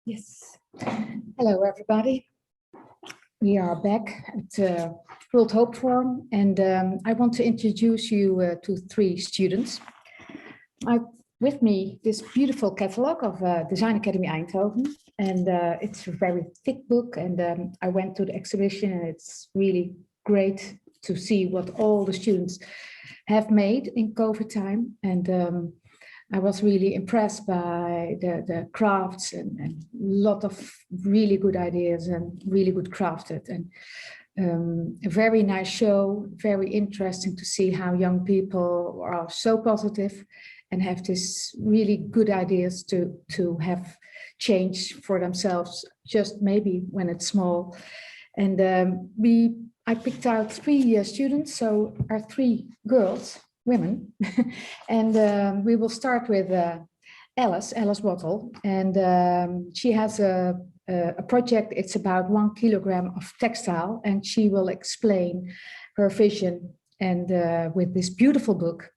Yes. Hello, everybody. We are back at World Hope Forum, and I want to introduce you to three students. I with me this beautiful catalog of Design Academy Eindhoven, and it's a very thick book, and I went to the exhibition, and it's really great to see what all the students have made in COVID time, and I was really impressed by the crafts and a lot of really good ideas and really good crafted, and a very nice show, very interesting to see how young people are so positive and have this really good ideas to have change for themselves, just maybe when it's small. And I picked out three students, so our three girls, women, and we will start with Alice Watel, and she has a project. It's about 1 kilogram of textile, and she will explain her vision and with this beautiful book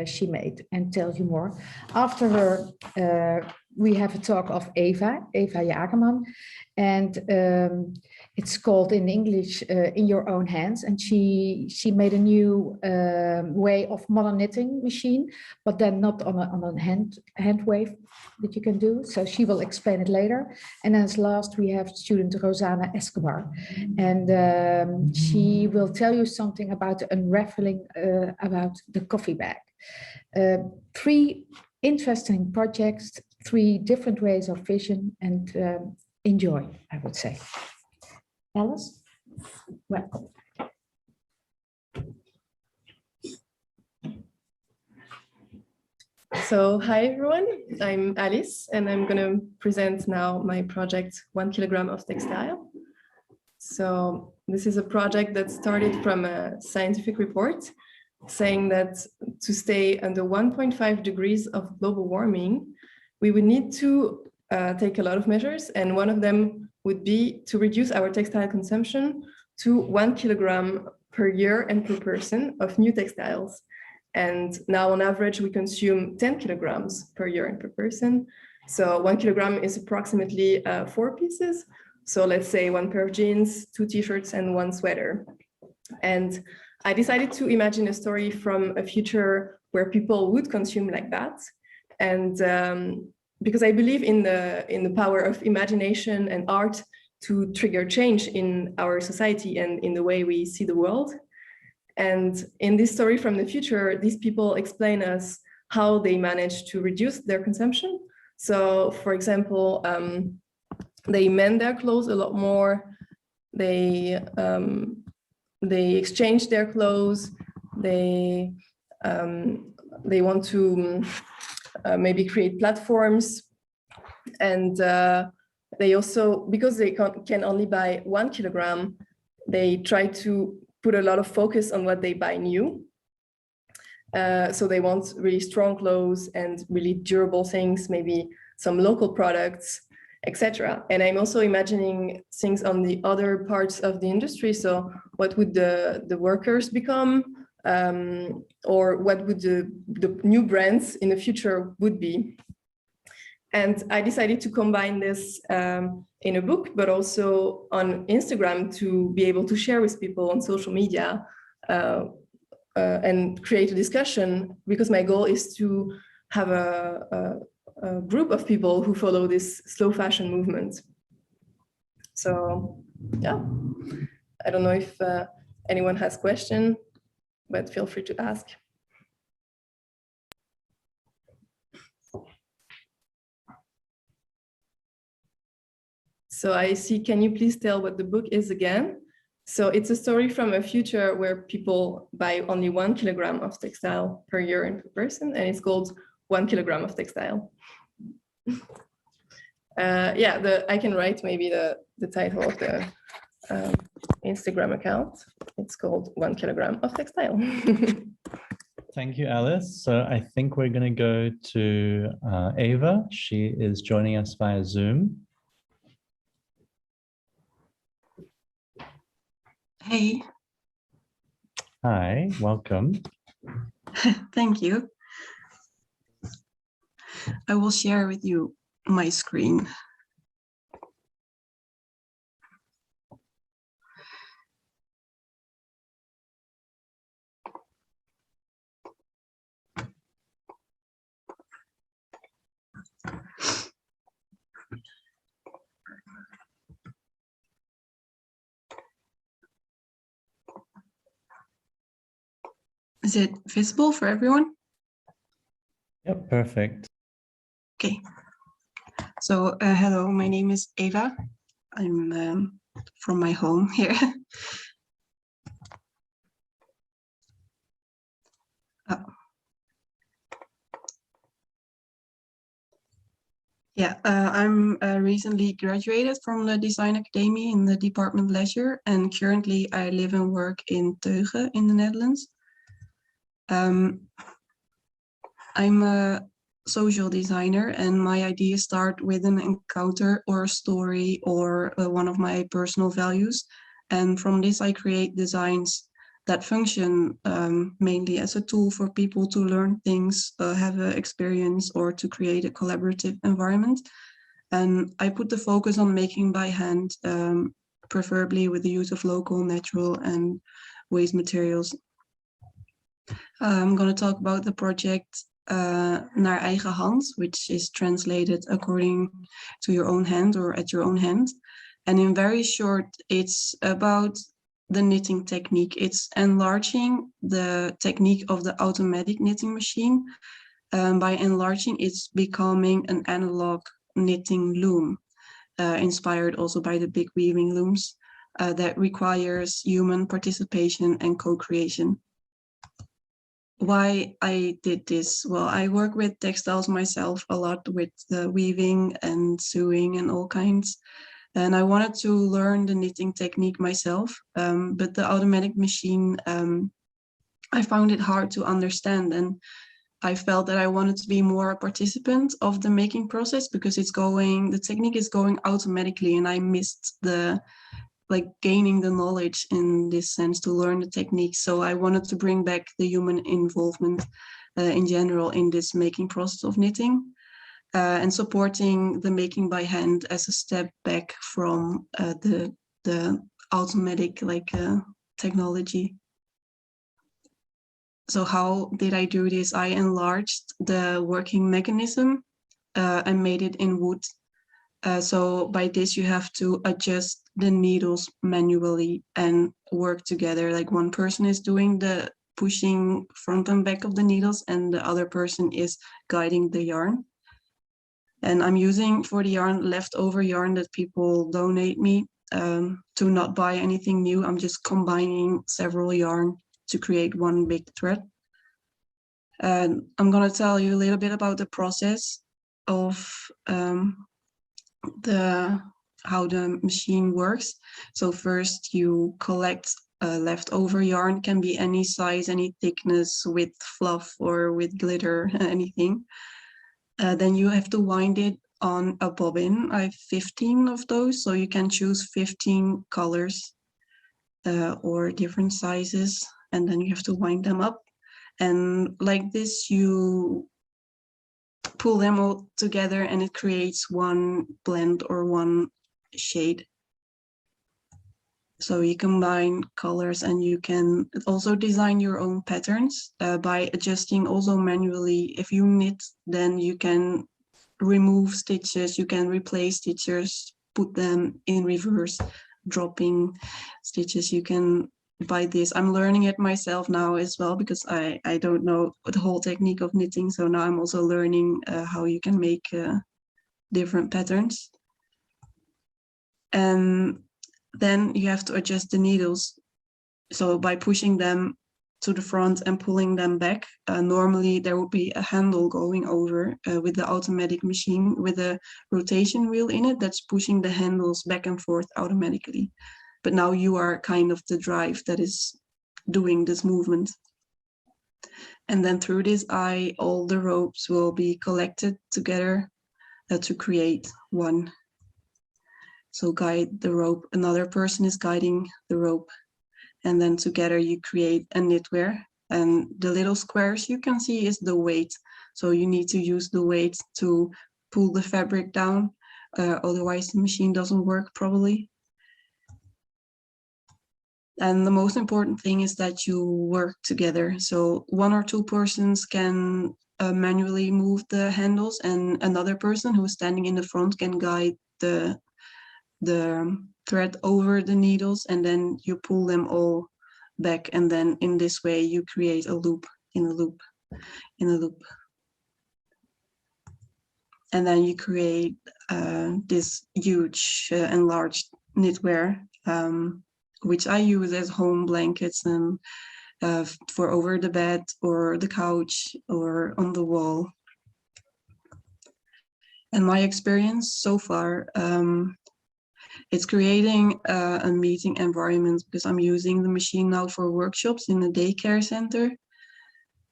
she made and tell you more. After her, we have a talk of Eva Jagerman, and it's called in English In Your Own Hands, and she made a new way of modern knitting machine, but then not on a hand wave that you can do. So she will explain it later. And as last, we have student ROSANA Escobar, and she will tell you something about the unraveling about the coffee bag. Three interesting projects, three different ways of vision, and enjoy, I would say. Alice, welcome. So hi everyone, I'm Alice, and I'm going to present now my project 1 kilogram of textile. So this is a project that started from a scientific report saying that to stay under 1.5 degrees of global warming, we would need to take a lot of measures, and one of them would be to reduce our textile consumption to 1 kilogram per year and per person of new textiles. And now on average, we consume 10 kilograms per year and per person. So 1 kilogram is approximately 4 pieces. So let's say 1 pair of jeans, 2 t-shirts, and 1 sweater. And I decided to imagine a story from a future where people would consume like that. And because I believe in the power of imagination and art to trigger change in our society and in the way we see the world. And in this story from the future, these people explain us how they manage to reduce their consumption. So, for example, they mend their clothes a lot more. They exchange their clothes. They want to maybe create platforms, and they also, because they can only buy 1 kilogram, they try to put a lot of focus on what they buy new. So they want really strong clothes and really durable things, maybe some local products, etc. And I'm also imagining things on the other parts of the industry. So what would the workers become? Or what would the new brands in the future would be. And I decided to combine this in a book, but also on Instagram to be able to share with people on social media and create a discussion, because my goal is to have a group of people who follow this slow fashion movement. So yeah, I don't know if anyone has questions, but feel free to ask. So I see, can you please tell what the book is again? So it's a story from a future where people buy only 1 kilogram of textile per year and per person, and it's called 1 kilogram of textile. Yeah, I can write maybe the title of the Instagram account. It's called 1 kilogram of textile. Thank you, Alice. So I think we're going to go to Eva. She is joining us via Zoom. Hey. Hi, welcome. Thank you. I will share with you my screen. Is it visible for everyone? Yep, perfect. Okay. So hello, my name is Eva. I'm from my home here. Oh. Yeah, I'm recently graduated from the Design Academy in the Department Leisure, and currently I live and work in Teuge in the Netherlands. I'm a social designer, and my ideas start with an encounter or a story or one of my personal values. And from this, I create designs that function mainly as a tool for people to learn things, have an experience, or to create a collaborative environment. And I put the focus on making by hand, preferably with the use of local, natural, and waste materials. I'm going to talk about the project Naar eigen hand, which is translated according to your own hand or at your own hand. And in very short, it's about the knitting technique. It's enlarging the technique of the automatic knitting machine. By enlarging, it's becoming an analog knitting loom, inspired also by the big weaving looms that requires human participation and co-creation. Why I did this? Well, I work with textiles myself a lot, with weaving and sewing and all kinds. And I wanted to learn the knitting technique myself, but the automatic machine, I found it hard to understand. And I felt that I wanted to be more a participant of the making process, because the technique is going automatically, and I missed gaining the knowledge in this sense to learn the technique. So I wanted to bring back the human involvement in general in this making process of knitting, and supporting the making by hand as a step back from the automatic technology. So how did I do this? I enlarged the working mechanism and made it in wood. So by this, you have to adjust the needles manually and work together. Like one person is doing the pushing front and back of the needles, and the other person is guiding the yarn. And I'm using for the yarn leftover yarn that people donate me to not buy anything new. I'm just combining several yarn to create one big thread. And I'm going to tell you a little bit about the process of how the machine works. So first you collect leftover yarn, can be any size, any thickness, with fluff or with glitter, anything. Then you have to wind it on a bobbin. I have 15 of those, so you can choose 15 colors or different sizes, and then you have to wind them up. And like this, you pull them all together and it creates one blend or one shade. So you combine colors, and you can also design your own patterns by adjusting also manually. If you knit, then you can remove stitches, you can replace stitches, put them in reverse, dropping stitches. You can, by this, I'm learning it myself now as well, because I don't know the whole technique of knitting. So now I'm also learning how you can make different patterns. And then you have to adjust the needles. So by pushing them to the front and pulling them back, normally there would be a handle going over with the automatic machine with a rotation wheel in it that's pushing the handles back and forth automatically. But now you are kind of the drive that is doing this movement. And then through this eye, all the ropes will be collected together to create one. So guide the rope, another person is guiding the rope. And then together you create a knitwear. And the little squares you can see is the weight. So you need to use the weight to pull the fabric down, otherwise the machine doesn't work properly. And the most important thing is that you work together. So one or two persons can manually move the handles, and another person who is standing in the front can guide the thread over the needles, and then you pull them all back, and then in this way you create a loop in a loop in a loop. And then you create this huge enlarged knitwear, which I use as home blankets and for over the bed or the couch or on the wall. And my experience so far, it's creating a meeting environment, because I'm using the machine now for workshops in the daycare center.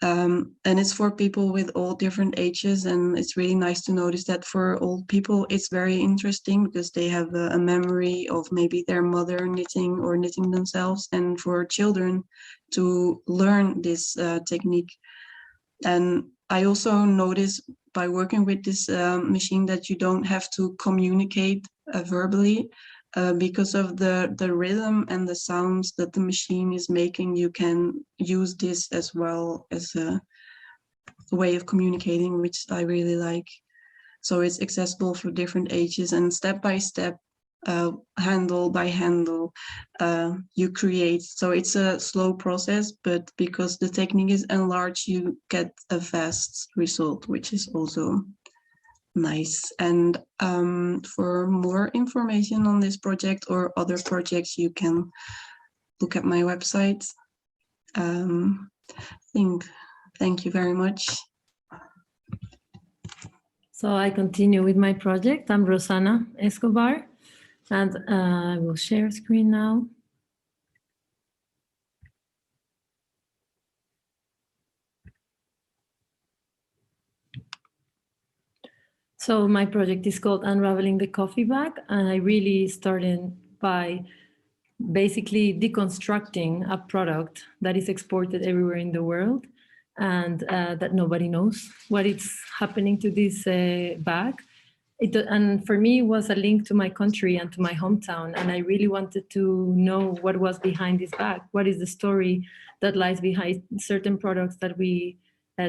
And it's for people with all different ages, and it's really nice to notice that for old people it's very interesting because they have a memory of maybe their mother knitting or knitting themselves, and for children to learn this technique. And I also notice by working with this machine that you don't have to communicate verbally. Because of the rhythm and the sounds that the machine is making, you can use this as well as a way of communicating, which I really like. So it's accessible for different ages, and step by step, handle by handle, you create. So it's a slow process, but because the technique is enlarged, you get a fast result, which is also nice. And for more information on this project or other projects, you can look at my website. Thank you very much. So I continue with my project. I'm Rosana Escobar, and I will share screen now. So my project is called Unraveling the Coffee Bag, and I really started by basically deconstructing a product that is exported everywhere in the world, and that nobody knows what is happening to this bag. And for me, it was a link to my country and to my hometown, and I really wanted to know what was behind this bag. What is the story that lies behind certain products that we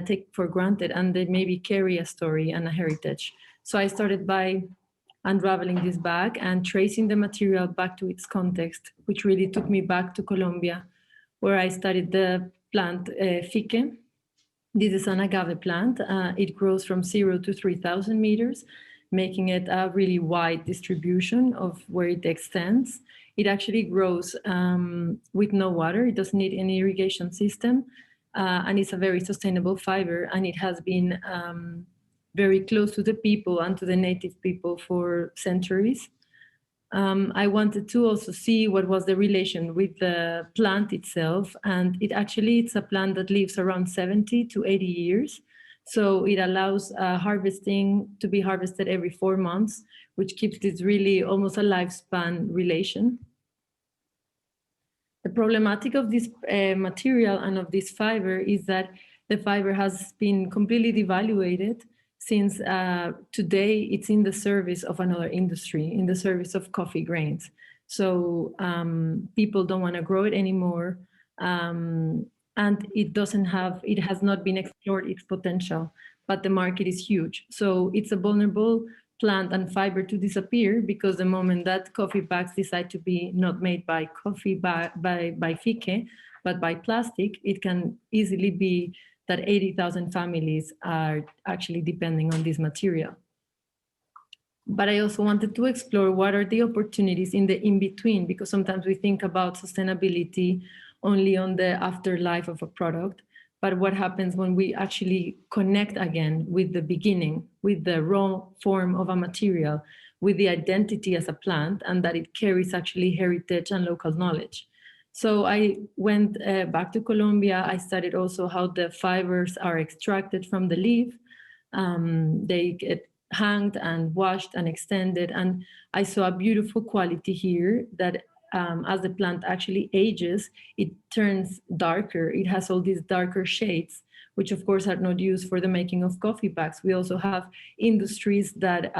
take for granted, and they maybe carry a story and a heritage. So I started by unraveling this bag and tracing the material back to its context, which really took me back to Colombia, where I studied the plant fique. This is an agave plant. It grows from 0 to 3,000 meters, making it a really wide distribution of where it extends. It actually grows with no water. It doesn't need any irrigation system. And it's a very sustainable fiber, and it has been very close to the people and to the native people for centuries. I wanted to also see what was the relation with the plant itself, and it's a plant that lives around 70 to 80 years. So it allows harvesting to be harvested every 4 months, which keeps this really almost a lifespan relation. The problematic of this material and of this fiber is that the fiber has been completely devaluated since today it's in the service of another industry, in the service of coffee grains. So people don't want to grow it anymore. And it has not been explored its potential, but the market is huge. So it's a vulnerable plant and fiber to disappear, because the moment that coffee bags decide to be not made by coffee by fique, but by plastic, it can easily be that 80,000 families are actually depending on this material. But I also wanted to explore what are the opportunities in the in-between, because sometimes we think about sustainability only on the afterlife of a product, but what happens when we actually connect again with the beginning, with the raw form of a material, with the identity as a plant, and that it carries actually heritage and local knowledge. So I went back to Colombia. I studied also how the fibers are extracted from the leaf. They get hanged and washed and extended. And I saw a beautiful quality here that as the plant actually ages, it turns darker. It has all these darker shades, which of course are not used for the making of coffee bags. We also have industries that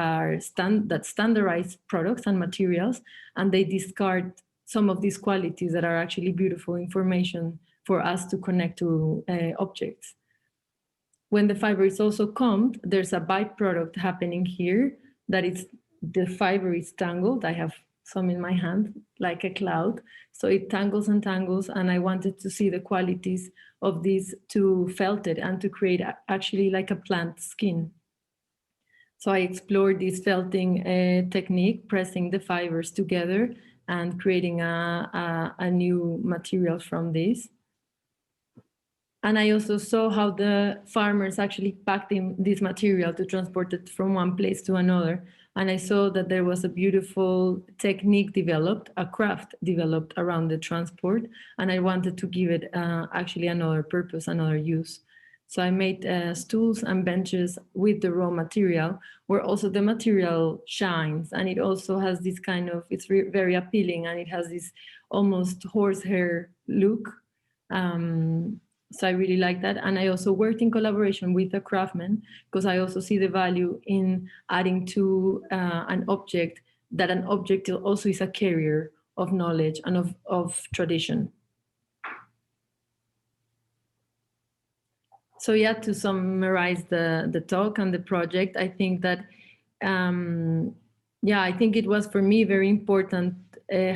standardize products and materials, and they discard some of these qualities that are actually beautiful information for us to connect to objects. When the fiber is also combed, there's a byproduct happening here that the fiber is tangled. I have some in my hand, like a cloud. So it tangles and tangles, and I wanted to see the qualities of these to felt it and to create actually like a plant skin. So I explored this felting technique, pressing the fibers together and creating a new material from this. And I also saw how the farmers actually packed in this material to transport it from one place to another. And I saw that there was a beautiful technique developed, a craft developed around the transport. And I wanted to give it actually another purpose, another use. So I made stools and benches with the raw material, where also the material shines. And it also has this kind of, it's very appealing, and it has this almost horsehair look. So I really like that. And I also worked in collaboration with a craftsman, because I also see the value in adding to an object, that an object also is a carrier of knowledge and of tradition. So yeah, to summarize the talk and the project, I think that, I think it was for me very important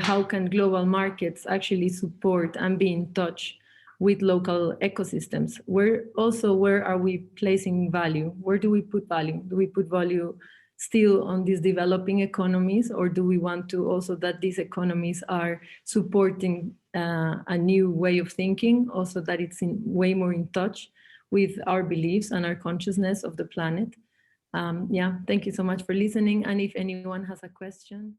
how can global markets actually support and be in touch with local ecosystems. Where are we placing value? Where do we put value? Do we put value still on these developing economies, or do we want to also that these economies are supporting a new way of thinking, also that it's way more in touch with our beliefs and our consciousness of the planet? Thank you so much for listening. And if anyone has a question.